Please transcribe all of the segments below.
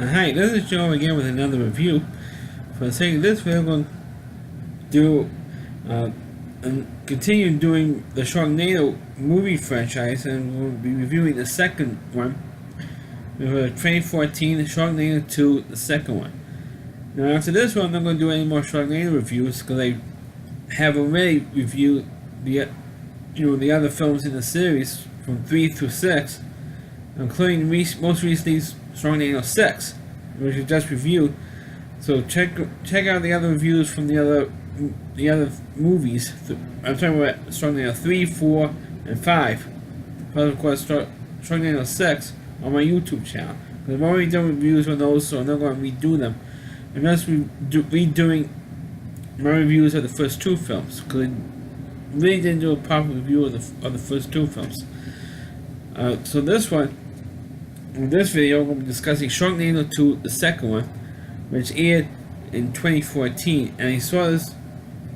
Hi, this is Joe again with another review. For the sake of this video, I'm going to do and continue doing the Sharknado movie franchise, and we'll be reviewing the second one. For 2014, Sharknado 2, the second one. Now after this one, I'm not going to do any more Sharknado reviews because I have already reviewed the other films in the series from 3 through 6, including most recently Sharknado 6, which we just reviewed. So check out the other reviews from the other movies. I'm talking about Sharknado 3, 4, and 5. Plus, of course, Sharknado 6 on my YouTube channel. I've already done reviews on those, so I'm not going to redo them. I'm just redoing my reviews of the first two films because I really didn't do a proper review of the first two films. So in this video, I'm going to be discussing Sharknado 2, the second one, which aired in 2014, and I saw this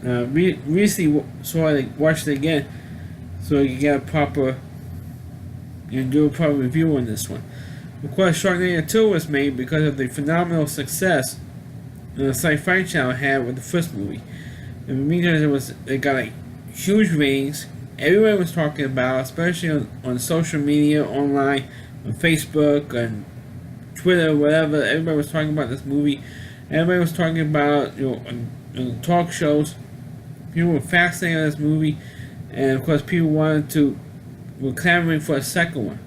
recently, so I watched it again, so you get a proper, do a proper review on this one. Of course, Sharknado 2 was made because of the phenomenal success the Sci-Fi Channel had with the first movie. In the meantime, it got like huge ratings. Everyone was talking about, especially on social media, online, on Facebook, and Twitter, whatever. Everybody was talking about this movie. Everybody was talking about, on talk shows. People were fascinated with this movie, and of course, people were clamoring for a second one.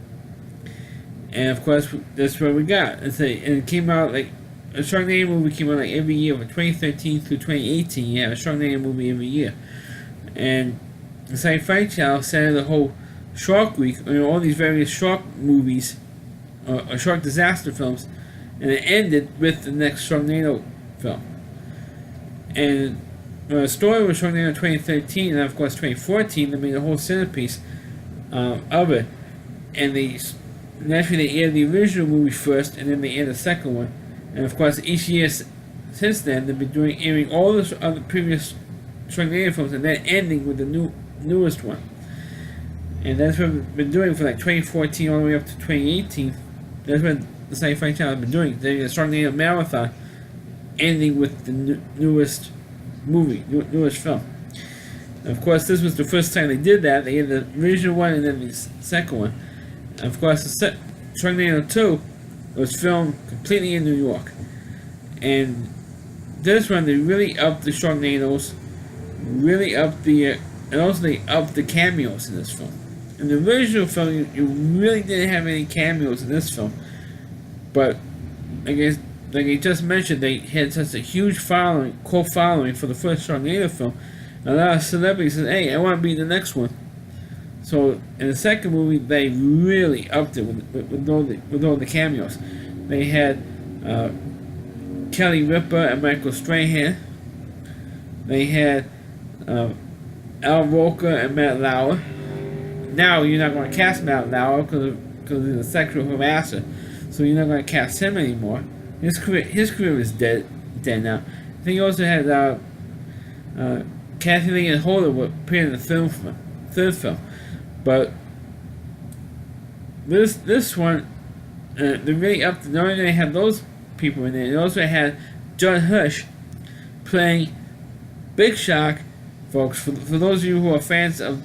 And of course, that's what we got. And it came out like a Sharknado movie came out like every year from 2013 through 2018. You have a Sharknado movie every year, and the Sci-Fi Channel started the whole Shark Week, all these various shark movies, or shark disaster films, and it ended with the next Sharknado film. And the story was Sharknado 2013, and of course 2014. They made a whole centerpiece of it, and naturally they aired the original movie first, and then they aired the second one. And of course, each year since then, they've been airing all the other previous Sharknado films, and then ending with the newest one. And that's what we've been doing for like 2014 all the way up to 2018. That's what the Sci-Fi Channel has been doing. They're a Sharknado marathon, ending with the newest movie, newest film. And of course, this was the first time they did that. They had the original one and then the second one. And of course, Sharknado 2 was filmed completely in New York. And this one, they really upped the Sharknados, really upped and also they upped the cameos in this film. In the original film, you really didn't have any cameos in this film. But, I guess, like I just mentioned, they had such a huge cult following for the first Sharknado film. A lot of celebrities said, "Hey, I want to be the next one." So, in the second movie, they really upped it with all the cameos. They had Kelly Ripa and Michael Strahan. They had Al Roker and Matt Lauer. Now you're not going to cast Matt Lauer because he's a sexual harasser, so you're not going to cast him anymore. His career is dead now. I think you also had Kathy Lee and Holder were appearing in the third film, but this one they really upped. Not only did they have those people in there, they also had John Hirsch playing Big Shark. Folks, for those of you who are fans of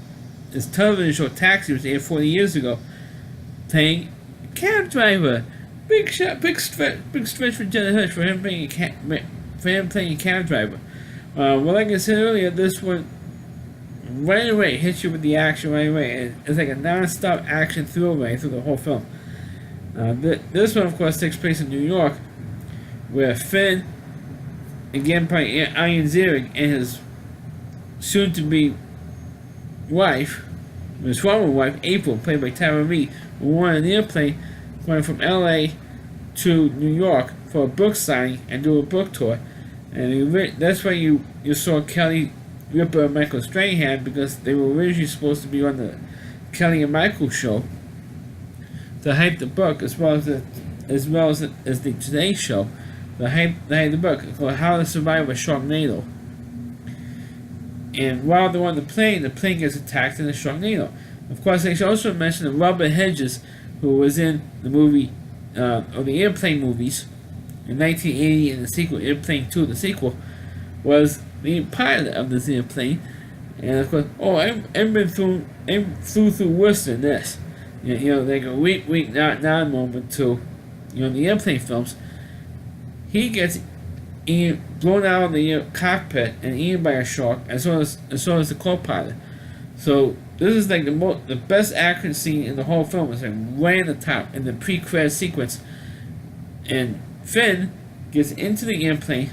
his television show Taxi, which aired 40 years ago, playing cab driver. Big stretch for John Hirsch for him playing a cab driver. Well, like I said earlier, this one right away hits you with the action right away. It's like a non-stop action throwaway through the whole film. This one, of course, takes place in New York, where Finn, again by Ian Ziering, and his soon-to-be wife, his former wife, April, played by Tara Reid, were on an airplane going from L.A. to New York for a book signing and do a book tour. And that's why you saw Kelly Ripa and Michael Strahan, because they were originally supposed to be on the Kelly and Michael show to hype the book, as well as the Today Show to hype the book called How to Survive a Sharknado. And while they're on the plane gets attacked in the Sharknado. Of course, I should also mention that Robert Hedges, who was in the movie, or the airplane movies, in 1980, and the sequel, Airplane 2, the sequel, was the pilot of this airplane. And of course, I flew through worse than this. Like a weak, not moment to, the airplane films. He gets blown out of the cockpit and eaten by a shark, as well as the co-pilot. So this is like the best action scene in the whole film. It's like right at the top in the pre-credit sequence, and Finn gets into the airplane,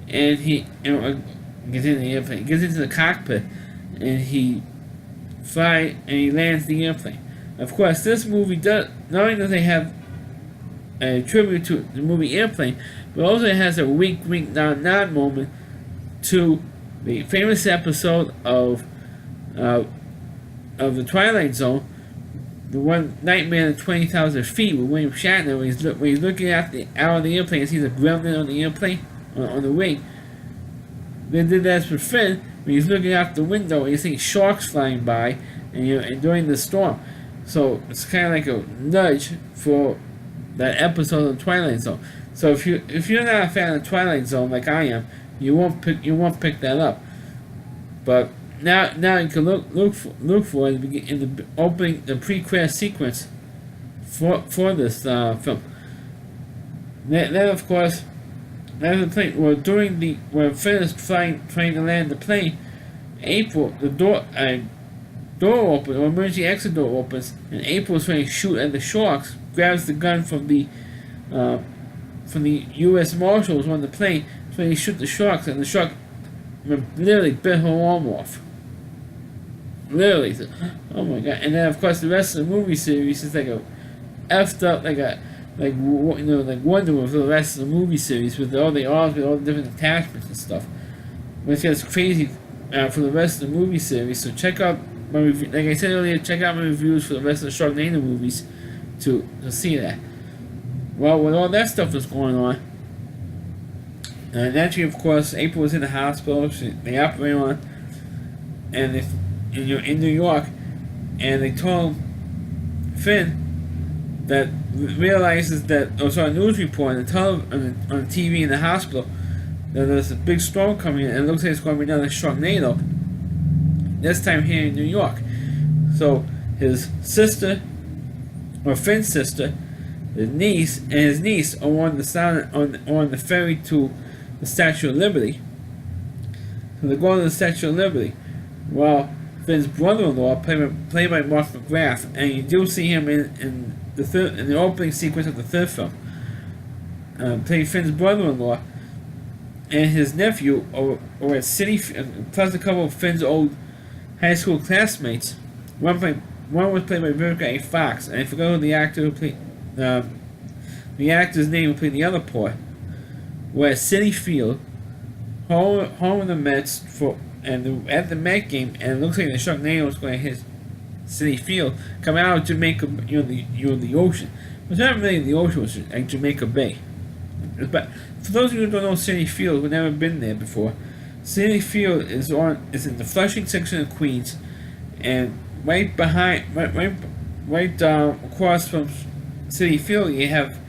and he gets into the airplane, gets into the cockpit, and he lands the airplane. Of course, this movie does not only does they have a tribute to the movie Airplane, but also it has a wink, nod moment to the famous episode of the Twilight Zone, the one Nightmare at 20,000 feet with William Shatner, when he's looking out of the airplane and sees a gremlin on the airplane on the wing. They did that with Finn when he's looking out the window and you see sharks flying by, and during the storm. So it's kind of like a nudge for that episode of Twilight Zone. So if you're not a fan of Twilight Zone like I am, you won't pick that up. But now you can look for it in the opening, the pre-credit sequence for this film. Then of course, the plane. Well, when Finn is trying to land the plane, April, the door opens, or emergency exit door opens, and April is trying to shoot at the sharks. Grabs the gun from the U.S. Marshals on the plane, trying to shoot the sharks, and the shark literally bit her arm off. Literally, oh my god! And then of course the rest of the movie series is like a effed up, like Wonder Woman for the rest of the movie series with all the arms, with all the different attachments and stuff. Which gets crazy for the rest of the movie series. So check out my review. Like I said earlier, check out my reviews for the rest of the Sharknado movies to see that. Well, with all that stuff that's going on, and actually, of course, April was in the hospital. They operated on, and in New York, and they told Finn that realizes that saw a news report on the TV in the hospital that there's a big storm coming in, and it looks like it's going to be another Sharknado. This time here in New York. So his sister, or Finn's sister, his niece are on the ferry to the Statue of Liberty. So they're going to the Statue of Liberty. Well, Finn's brother-in-law, played by Mark McGrath, and you do see him in the opening sequence of the third film, playing Finn's brother-in-law, and his nephew are at City, plus a couple of Finn's old high school classmates. One was played by Vivica A. Fox, and I forgot who the actor who played the actor's name who played the other part. We're at City Field, home of the Mets at the Met game, and it looks like the Sharknado is going to hit City Field, coming out of Jamaica, the ocean. It's not really the ocean, it's like Jamaica Bay. But for those of you who don't know City Field, who've never been there before, City Field is in the Flushing section of Queens, and right across from City Field, you have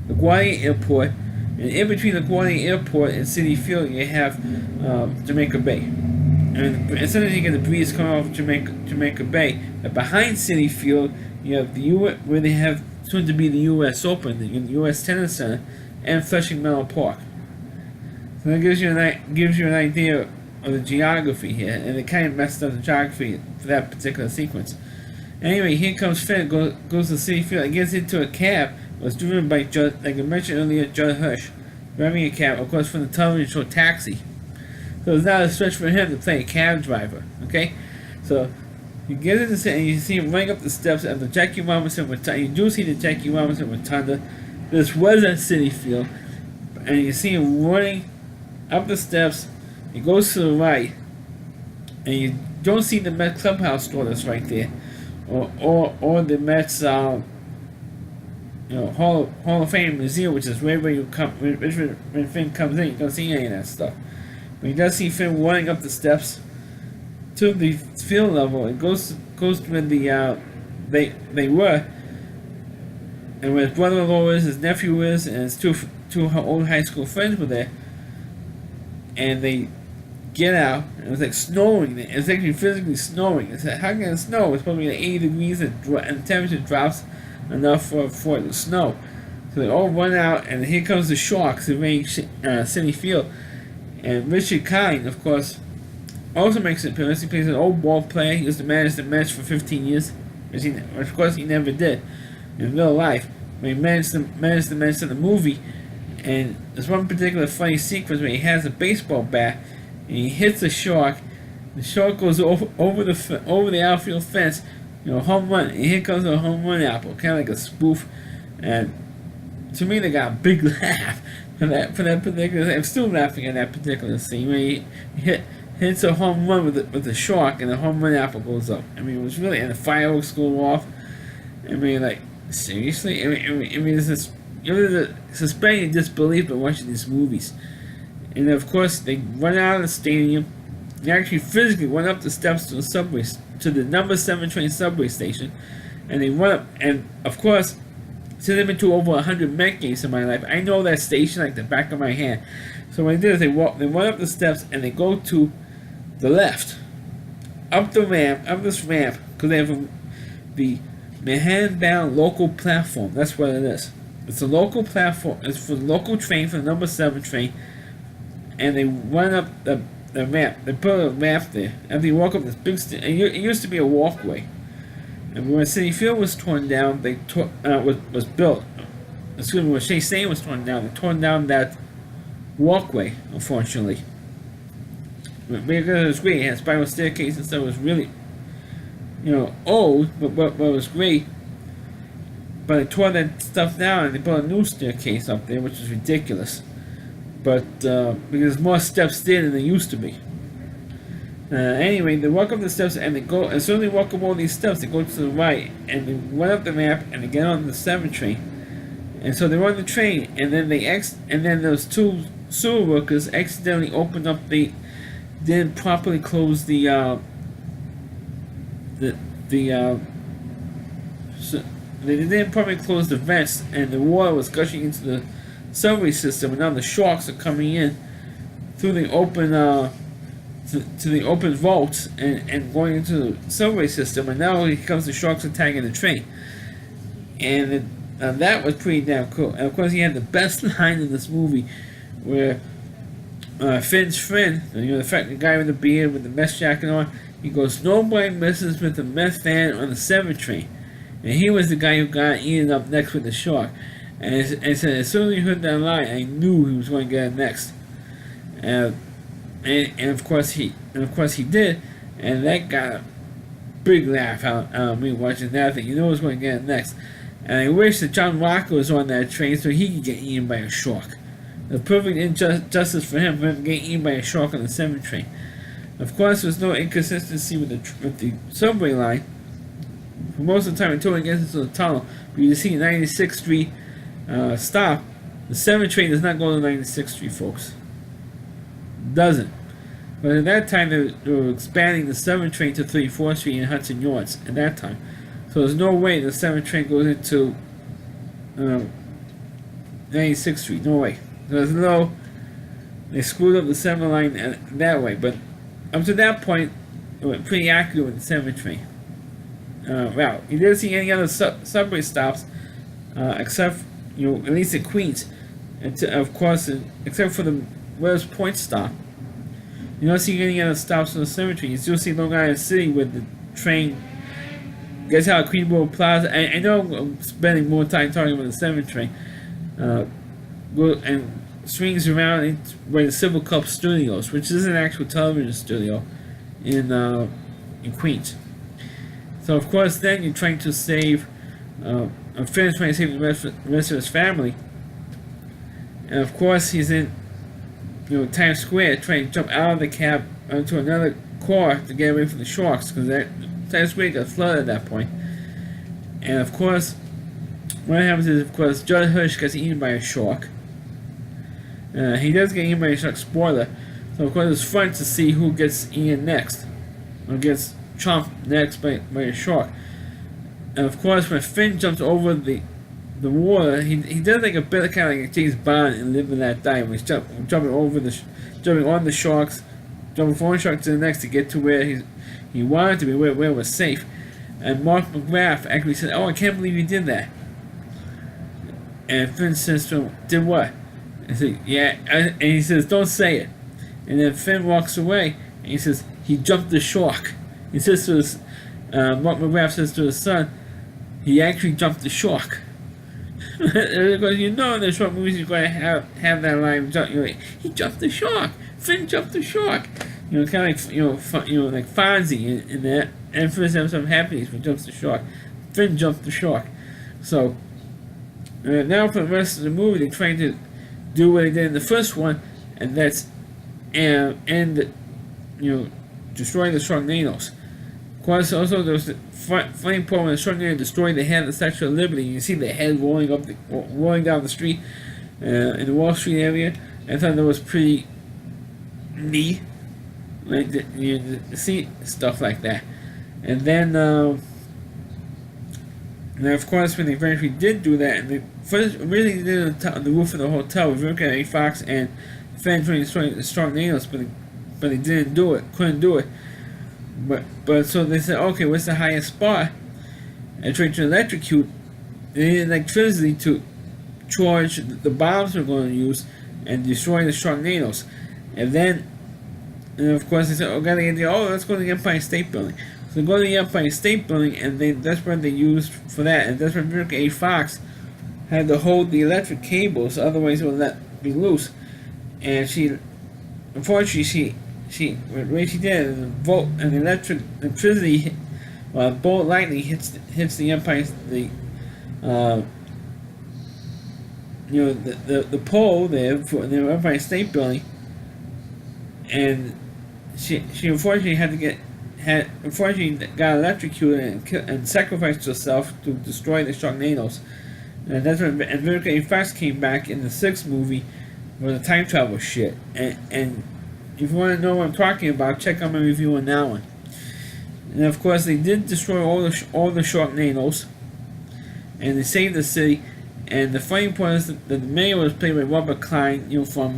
LaGuardia Airport, and in between LaGuardia Airport and City Field, you have Jamaica Bay. And as soon as you get the breeze coming off Jamaica Bay, behind City Field, you have where they have soon to be the U.S. Open, the U.S. Tennis Center, and Flushing Meadow Park. So that gives you an idea of the geography here, and it kind of messed up the geography for that particular sequence. Anyway, here comes Finn, goes to City Field, and gets into a cab. It was driven by Judd, like I mentioned earlier, Judd Hirsch, driving a cab, of course, from the television show Taxi. So it's not a stretch for him to play a cab driver, okay? So you get into the city, and you see him running up the steps of the Jackie Robinson Rotunda. You do see the Jackie Robinson Rotunda. This was at City Field, and you see him running up the steps. He goes to the right, and you don't see the Met Clubhouse store that's right there, or the Mets Hall of Fame Museum, which is right where you come when Finn comes in. You don't see any of that stuff, but you does see Finn running up the steps to the field level. It goes where they were, and where his brother-in-law is, his nephew is, and his two old high school friends were there, and they get out, and it was like snowing. It was actually physically snowing. It's like, how can it snow? It's supposed to be like 80 degrees, and the temperature drops enough for it to snow. So they all run out, and here comes the Sharks invading Citi Field. And Richard Kind, of course, also makes an appearance. He plays an old ball player. He used to manage the Mets for 15 years, which of course he never did in real life. But he managed the Mets in the movie. And there's one particular funny sequence where he has a baseball bat and he hits a shark. The shark goes over the outfield fence, home run. And here comes a home run apple, kind of like a spoof. And to me, they got a big laugh for that particular. I'm still laughing at that particular scene where he hits a home run with the shark, and the home run apple goes up. I mean, it was really, and the fireworks go off. I mean, like, seriously. I mean, it's this. You're suspending disbelief by watching these movies. And of course, they run out of the stadium. They actually physically went up the steps to the number 7 train subway station. And they run up, and of course, since I've been to over 100 Met games in my life, I know that station like the back of my hand. So what they do is they run up the steps, and they go to the left, up this ramp, because they have the Manhattan-bound local platform. That's what it is. It's a local platform. It's for the local train, for the number 7 train. And they run up the ramp. They put a ramp there. After you walk up this big it used to be a walkway. And when Citi Field was torn down, was built. Excuse me, when Shea Stadium was torn down, they torn down that walkway, unfortunately. Because it was great. It had spiral staircase and stuff. It was really, old, but it was great. But they tore that stuff down and they put a new staircase up there, which is ridiculous. But because there's more steps there than there used to be. Anyway, they walk up the steps and they go. As soon as they walk up all these steps, they go to the right and they run up the ramp and they get on the 7 train. And so they run the train, and then and then those two sewer workers accidentally opened up didn't properly close they didn't probably close the vents, and the water was gushing into the subway system, and now the sharks are coming in through the open to the open vaults and going into the subway system, and now here comes the sharks attacking the train. And that was pretty damn cool. And of course, he had the best line in this movie where Finn's friend, the guy with the beard with the mesh jacket on, he goes, "Nobody messes with the meth fan on the 7 train." And he was the guy who got eaten up next with the shark. And said, as soon as he heard that line, I knew he was going to get it next. And of course he did. And that got a big laugh out of me watching that thing. He was going to get it next. And I wish that John Walker was on that train so he could get eaten by a shark. The perfect injustice for him getting eaten by a shark on the 7 train. Of course, there's no inconsistency with the subway line. For most of the time, until it gets into the tunnel, but you see 96th Street stop. The 7 train does not go to 96th Street, folks. It doesn't. But at that time, they were expanding the 7 train to 34th Street and Hudson Yards at that time. So there's no way the 7 train goes into 96th Street. No way. There's no. They screwed up the 7 line that way. But up to that point, it went pretty accurate with the 7 train. Well, you didn't see any other subway stops, except, at least in Queens. And of course, except for the West Point stop. You don't see any other stops on the 7 train. You still see Long Island City with the train gets out of Queensboro Plaza. I know I'm spending more time talking about the 7 train. And swings around where the Civil Cup Studios, which is an actual television studio in Queens. So of course, then you're trying to save, Finn's trying to save the rest of his family, and of course he's in, Times Square trying to jump out of the cab onto another car to get away from the sharks, because Times Square got flooded at that point. And of course, what happens is, of course, Judd Hirsch gets eaten by a shark. He does get eaten by a shark, spoiler. So of course, it's fun to see who gets eaten next, or gets chomped next by a shark. And of course, when Finn jumps over the the water. He does like a bit of kind of like a James Bond and Live and Let Die. When he's jumping over jumping on the sharks, jumping from one shark to the next to get to where he wanted to be, where it was safe. And Mark McGrath actually said, "Oh, I can't believe you did that." And Finn says to him, "Did what?" I said, "Yeah," and he says, "Don't say it." And then Finn walks away and he says, "He jumped the shark." He says to his Mark McGrath says to his son, "He actually jumped the shark." Because in the short movies you're going to have that line, he jumped the shark. Finn jumped the shark. Kind of like like Fonzie in that. And first have some happiness when he jumps the shark. Finn jumped the shark. So now for the rest of the movie, they're trying to do what they did in the first one, and that's end destroying the Sharknados. Of course, also there was the flame point when the Sharknado destroyed the head of the Statue of Liberty. You see the head rolling down the street in the Wall Street area. I thought that was pretty neat, like to see stuff like that. And then of course, when they eventually did do that, and they first originally did it on the roof of the hotel with Vivica A. Fox and Fan trying to destroy the Sharknados, but they didn't do it, couldn't do it. But so they said, okay, what's the highest spot? And tried to electrocute. They needed electricity to charge the bombs we're going to use and destroy the Sharknados. And of course they said, let's go to the Empire State Building. So they go to the Empire State Building, and that's what they used for that. And that's what Vivica A. Fox had to hold the electric cables, otherwise it would let be loose. And unfortunately, what she did, the electricity, bolt lightning hits the Empire, the pole there for the Empire State Building, and she unfortunately got electrocuted and sacrificed herself to destroy the Sharknados. And that's when Vivica A. Fox came back in the 6th movie for the time travel shit. And if you want to know what I'm talking about, check out my review on that one. And of course, they did destroy all the Sharknados, and they saved the city. And the funny part is that the mayor was played by Robert Klein, from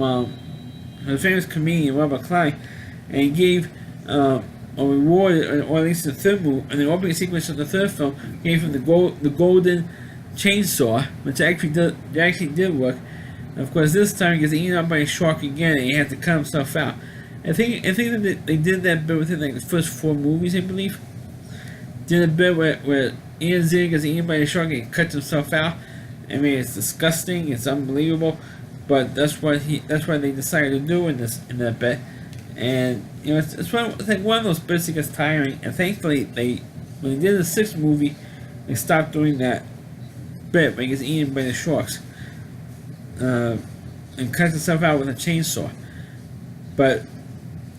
the famous comedian Robert Klein, and he gave a reward, or at least the third movie, and the opening sequence of the third film gave him the golden chainsaw, which actually did work. And of course, this time he gets eaten up by a shark again, and he had to cut himself out. I think that they did that bit within like the first 4 movies, I believe. Did a bit where Ian Ziering gets eaten by a shark and he cuts himself out. I mean, it's disgusting, it's unbelievable, but that's what they decided to do in that bit. And it's like one of those bits that gets tiring. And thankfully, when they did the 6th movie, they stopped doing that bit where he gets eaten by the sharks and cuts himself out with a chainsaw. But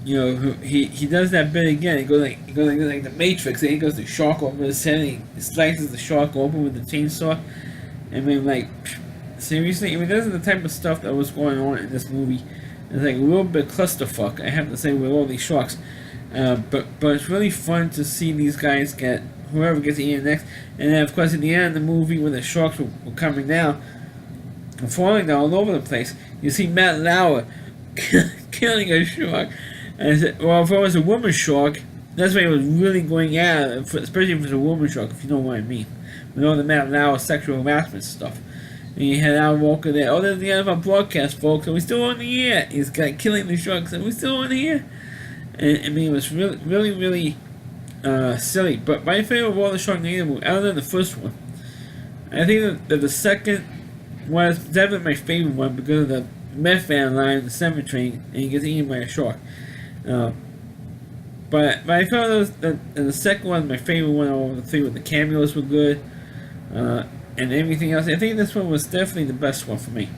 he does that bit again. He goes like the Matrix. And he goes the shark over his head. And he slices the shark open with the chainsaw. I mean, like, seriously. I mean, this is the type of stuff that was going on in this movie. It's like a little bit clusterfuck, I have to say, with all these sharks. But it's really fun to see these guys get whoever gets eaten next. And then, of course, at the end of the movie, when the sharks were coming down and falling down all over the place, you see Matt Lauer killing a shark. And I said, well, if it was a woman shark, that's why it was really going at it, especially if it's a woman shark, if you know what I mean. With all the Matt Lauer sexual harassment stuff. And you had Al Walker there. Oh, that's the end of our broadcast, folks. And we're still on the air. He's got killing the sharks, and we're still on the air. And I mean, it was really, really, really silly. But my favorite of all the Sharknado movies, other than the first one, I think that the second was definitely my favorite one because of the meth van line in the cemetery, and he gets eaten by a shark. But I felt that the second one, my favorite one of the 3, with the cameos were good. And everything else. I think this one was definitely the best one for me.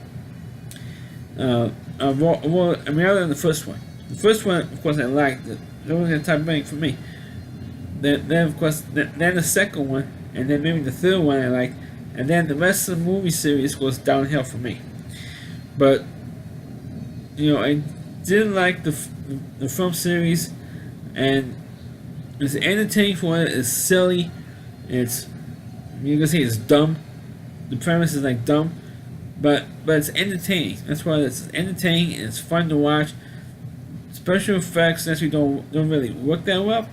Other than the first one. The first one, of course, I liked. That was the top rank for me. Then of course, then the second one, and then maybe the third one I liked, and then the rest of the movie series was downhill for me. But I did like the film series, and it's entertaining for it. It's silly. You can say it's dumb. the premise is like dumb, but it's entertaining. That's why it's entertaining and it's fun to watch. Special effects actually don't really work that well,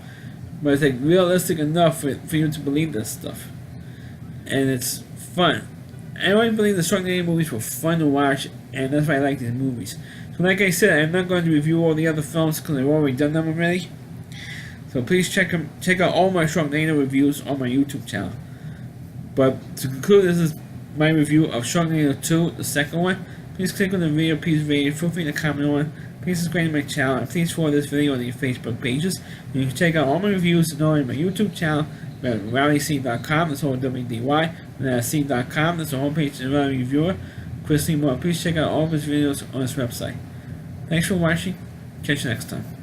but it's like realistic enough for you to believe this stuff, and it's fun. I always believe the Sharknado movies were fun to watch, and that's why I like these movies. So like I said, I'm not going to review all the other films because I've already done them already. So please check out all my Sharknado reviews on my YouTube channel. But to conclude, this is my review of Sharknado 2, the second one. Please click on the video, please rate it, feel free to comment on it. Please subscribe to my channel, and please follow this video on your Facebook pages. And you can check out all my reviews and all on my YouTube channel at rallyc.com, that's all WDY, and at c.com, that's the homepage of the Rally Reviewer. Chris Lee Moore. Please check out all of his videos on his website. Thanks for watching. Catch you next time.